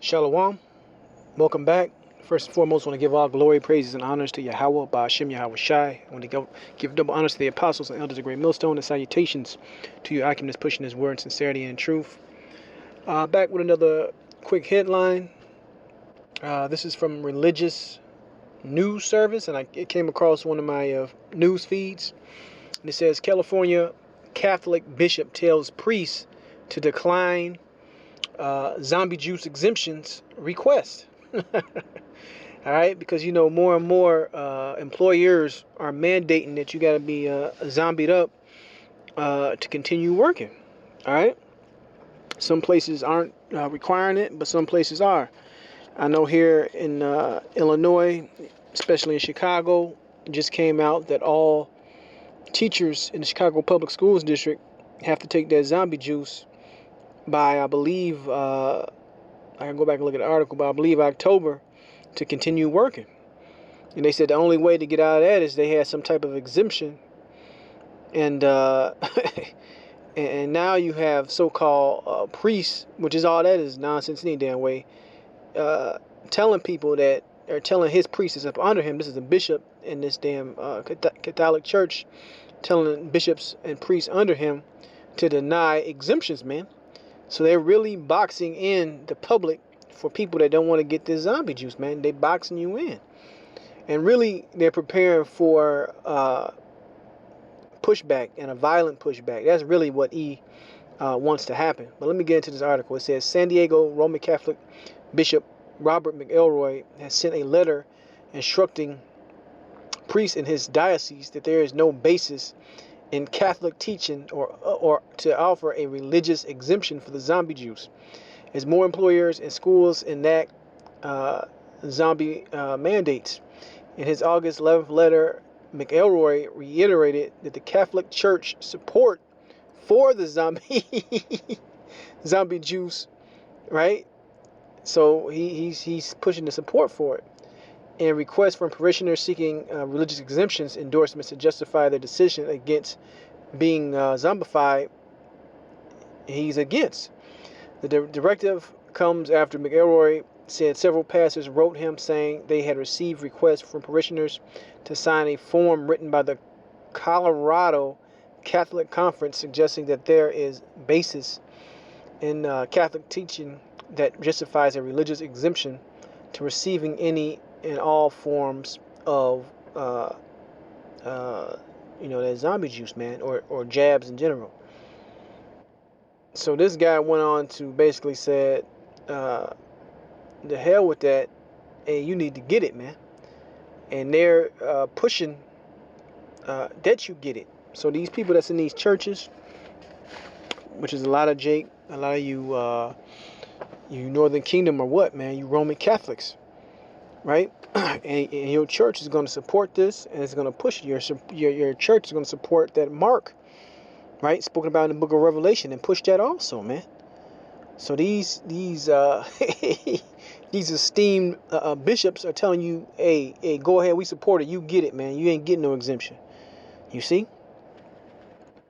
Shalom. Welcome back. First and foremost, I want to give all glory, praises, and honors to Yahweh, Ba'ashem Yahweh Shai. I want to give double honors to the apostles and elders of Great Millstone, and salutations to you, Akim, that's pushing his word, sincerity, and truth. Back with another quick headline. This is from Religious News Service, and it came across one of my news feeds. And it says, California Catholic bishop tells priests to decline zombie juice exemptions request. All right, because more and more employers are mandating that you got to be zombied up to continue working. All right, some places aren't requiring it, but some places are. I know here in Illinois, especially in Chicago, it just came out that all teachers in the Chicago Public Schools District have to take that zombie juice by, I believe, I can go back and look at the article, but I believe October to continue working. And they said the only way to get out of that is they had some type of exemption. And and now you have so-called priests, which is all that is nonsense any damn way, telling people that, or telling his priests that's up under him, this is a bishop in this damn Catholic church, telling bishops and priests under him to deny exemptions, man. So they're really boxing in the public for people that don't want to get this zombie juice, man. They boxing you in. And really, they're preparing for pushback, and a violent pushback. That's really what he wants to happen. But let me get into this article. It says, San Diego Roman Catholic Bishop Robert McElroy has sent a letter instructing priests in his diocese that there is no basis in Catholic teaching or to offer a religious exemption for the zombie juice, as more employers and schools enact zombie mandates. In his August 11th letter, McElroy reiterated that the Catholic Church support for the zombie juice, right? So he's pushing the support for it. And requests from parishioners seeking religious exemptions endorsements to justify their decision against being zombified, he's against. The directive comes after McElroy said several pastors wrote him saying they had received requests from parishioners to sign a form written by the Colorado Catholic Conference suggesting that there is basis in Catholic teaching that justifies a religious exemption to receiving any and all forms of that zombie juice, man, or jabs in general. So this guy went on to basically said, the hell with that, and you need to get it, man. And they're pushing that you get it. So these people that's in these churches, which is a lot of you Northern Kingdom or what, man, you Roman Catholics, right? and your church is going to support this, and it's going to push your church is going to support that mark, right? Spoken about in the book of Revelation, and push that also, man. So these these esteemed bishops are telling you, hey, go ahead, we support it. You get it, man. You ain't getting no exemption. You see?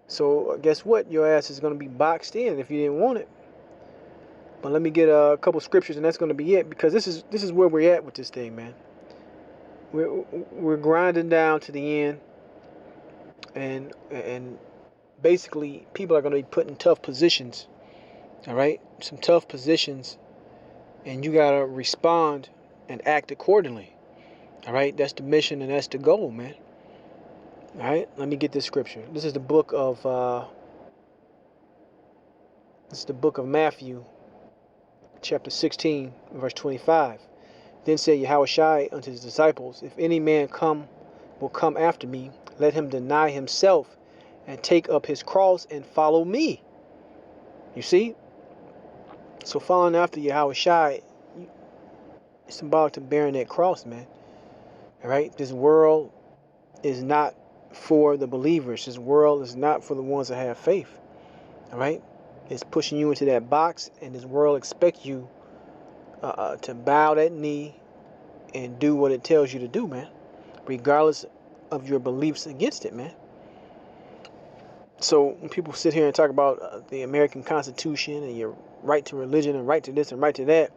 So guess what? Your ass is going to be boxed in if you didn't want it. But let me get a couple scriptures, and that's going to be it, because this is where we're at with this thing, man. We're grinding down to the end, and basically people are going to be put in tough positions. All right, some tough positions, and you gotta respond and act accordingly. All right, that's the mission and that's the goal, man. All right, let me get this scripture. This is the book of Matthew, chapter 16, verse 25. Then said Yahushua unto his disciples, if any man will come after me, let him deny himself and take up his cross and follow me. You see? So following after Yahushua, it's symbolic to bearing that cross, man. All right? This world is not for the believers. This world is not for the ones that have faith. All right? It's pushing you into that box, and this world expects you to bow that knee and do what it tells you to do, man, regardless of your beliefs against it, man. So when people sit here and talk about the American Constitution and your right to religion and right to this and right to that,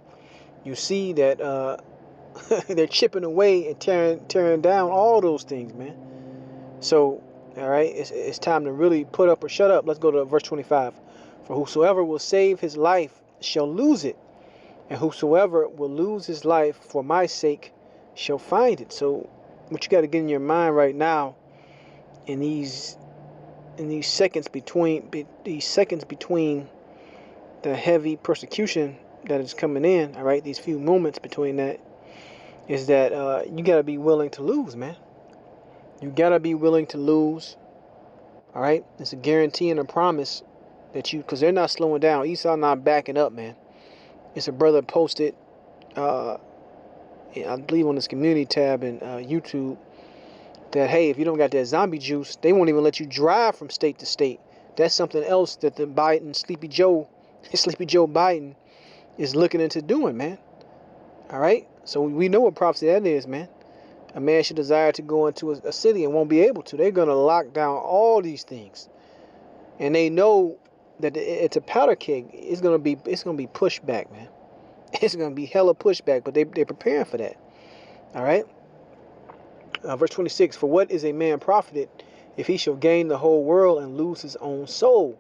You see that they're chipping away and tearing down all those things, man. So, all right, it's time to really put up or shut up. Let's go to verse 25. For whosoever will save his life shall lose it, and whosoever will lose his life for my sake shall find it. So, what you got to get in your mind right now, in these seconds between the heavy persecution that is coming in, all right, these few moments between that, is that you got to be willing to lose, man. You got to be willing to lose, all right? It's a guarantee and a promise that because they're not slowing down. Esau not backing up, man. It's a brother posted, I believe on this community tab in YouTube, that, hey, if you don't got that zombie juice, they won't even let you drive from state to state. That's something else that the Sleepy Joe Biden is looking into doing, man. All right? So we know what prophecy that is, man. A man should desire to go into a city and won't be able to. They're going to lock down all these things. And they know that it's a powder keg. It's going to be pushed back, man. It's going to be hella pushback, but they're preparing for that. All right? Verse 26, for what is a man profited if he shall gain the whole world and lose his own soul?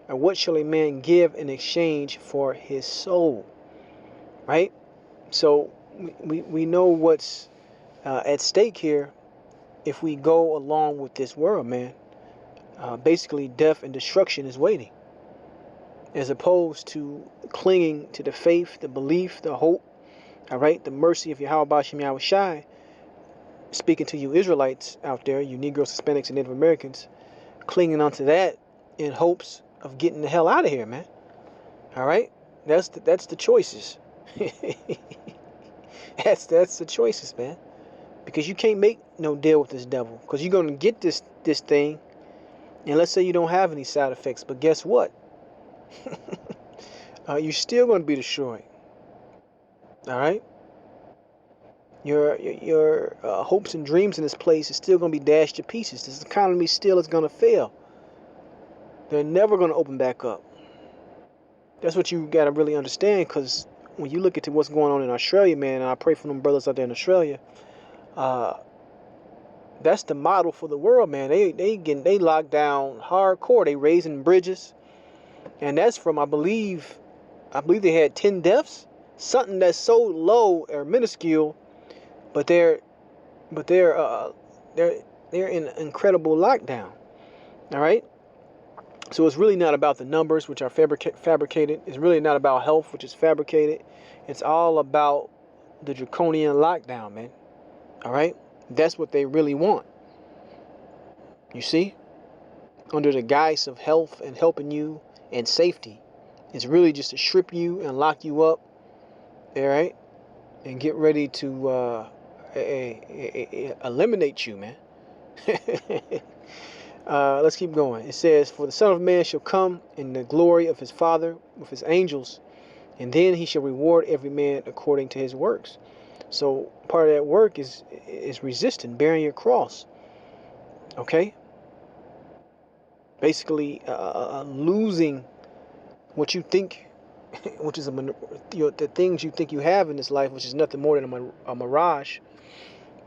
And what shall a man give in exchange for his soul? Right? So we know what's at stake here if we go along with this world, man. Basically, death and destruction is waiting. As opposed to clinging to the faith, the belief, the hope, all right, the mercy of Yahweh Ba'ashem Yahweh Shai. Speaking to you Israelites out there, you Negroes, Hispanics, and Native Americans, clinging onto that in hopes of getting the hell out of here, man. All right, that's the choices. that's the choices, man. Because you can't make no deal with this devil, because you're gonna get this thing, and let's say you don't have any side effects, but guess what? You're still gonna be destroyed. All right. Your hopes and dreams in this place is still going to be dashed to pieces. This economy still is going to fail. They're never going to open back up. That's what you got to really understand, because when you look at what's going on in Australia, man, and I pray for them brothers out there in Australia, that's the model for the world, man. They lock down hardcore. They raising bridges, and that's from I believe they had 10 deaths, something that's so low or minuscule. But they're in incredible lockdown. All right. So it's really not about the numbers, which are fabricated. It's really not about health, which is fabricated. It's all about the draconian lockdown, man. All right. That's what they really want. You see, under the guise of health and helping you and safety, it's really just to strip you and lock you up. All right, and get ready to eliminate you, man. Let's keep going. It says, for the Son of Man shall come in the glory of his Father with his angels, and then he shall reward every man according to his works. So part of that work is resisting, bearing your cross. Okay? Basically, losing what you think, which is the things you think you have in this life, which is nothing more than a mirage,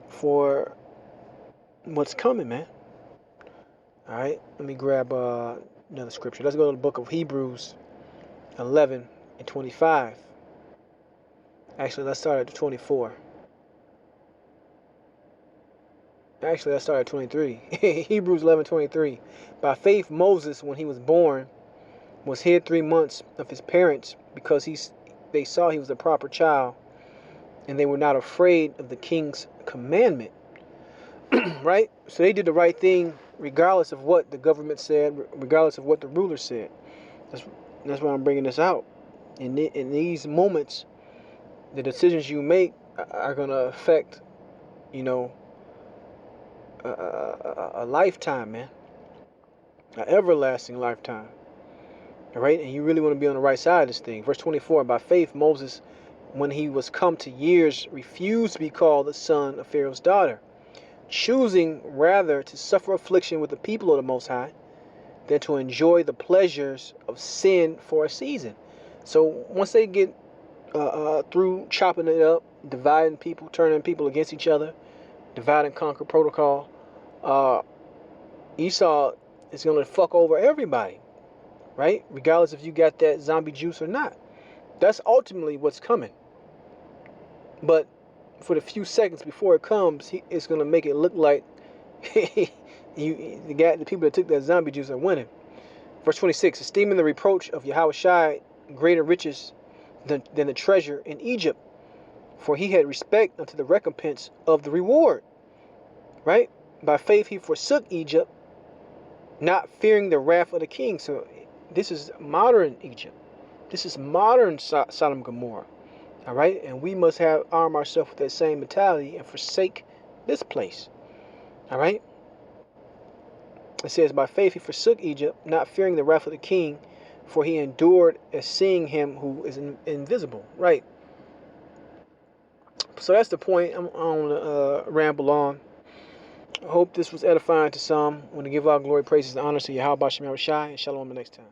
for what's coming, man. All right, let me grab another scripture. Let's go to the book of Hebrews 11 and 25. Actually, let's start at 24. Actually, let's start at 23. Hebrews 11:23. By faith, Moses, when he was born, was hid 3 months of his parents, because they saw he was a proper child, and they were not afraid of the king's commandment. Right? So they did the right thing regardless of what the government said, regardless of what the ruler said. That's why I'm bringing this out. In these moments, the decisions you make are going to affect, a lifetime, man. An everlasting lifetime. All right? And you really want to be on the right side of this thing. Verse 24, by faith, Moses, when he was come to years, refused to be called the son of Pharaoh's daughter, choosing rather to suffer affliction with the people of the Most High than to enjoy the pleasures of sin for a season. So once they get through chopping it up, dividing people, turning people against each other, divide and conquer protocol. Esau is going to fuck over everybody, right? Regardless if you got that zombie juice or not. That's ultimately what's coming. But for the few seconds before it comes, it's going to make it look like the people that took that zombie juice are winning. Verse 26, esteeming the reproach of Yahushai greater riches than the treasure in Egypt, for he had respect unto the recompense of the reward. Right? By faith he forsook Egypt, not fearing the wrath of the king. So this is modern Egypt. This is modern Sodom and Gomorrah. All right? And we must arm ourselves with that same mentality and forsake this place. All right? It says, by faith he forsook Egypt, not fearing the wrath of the king, for he endured as seeing him who is invisible. Right? So that's the point. I don't want to ramble on. I hope this was edifying to some. I want to give all glory, praises, and honors to Yahweh Shem Yahushai, and shalom the next time.